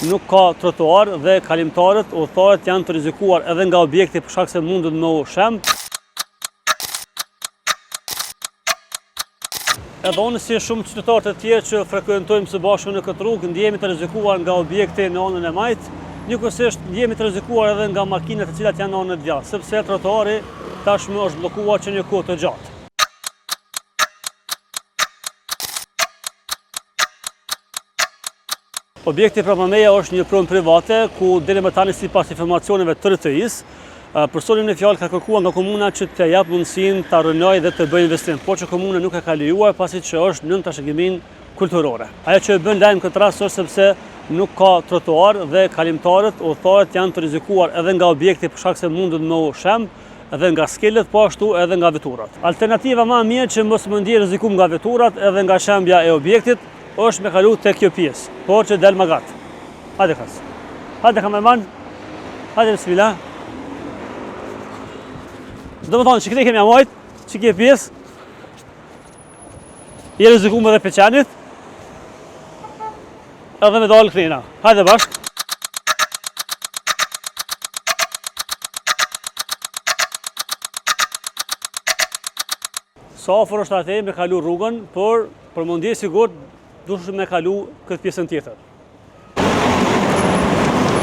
Nuk ka trotuar dhe kalimtarët, udhëtarët janë të rrezikuar edhe nga objekti për shkak se mundet me u shem. Edhe unë si shumë qytetarë të tjerë që frekuentojmë së bashku në këtë rrugë, ndjehemi të rrezikuar nga objekti në anën e majt, njëkohësisht ndjehemi të rrezikuar edhe nga makinat të cilat janë në anën e djathtë, sepse trotuari tashmë është bllokuar që një kohë të gjatë. Objekti pranë meje është një pronë private ku deri më tani sipas informacioneve të RTI-s, personin e fjalë ka kërkuar nga komuna që të jap mundësinë ta rënojë dhe të bëjë investim, por që komuna nuk e ka lejuar pasi që është nën trashëgiminë kulturore. Ajo që e bën lajm këtë rast është sepse nuk ka trotuar dhe kalimtarët, udhëtarët janë të rrezikuar edhe nga objekti për shkak se mundet me u shem, edhe nga skelet, po ashtu edhe nga veturat. Alternativa më e mirë që mos më ndjej rrezikum nga veturat edhe nga shembja e objektit është me kalu te kjo pjesë, por që del më gat. Hajde kas. Hajde kameraman. Hajde bismillah. Do të thonë që këtë kemi amojt, që kjo pjesë i rrezikuar edhe peçanit. Edhe me dalë këtina. Hajde bashk. Sa afër është atë me kalu rrugën, por për mundje sigurt duhet me kalu këtë pjesën tjetër.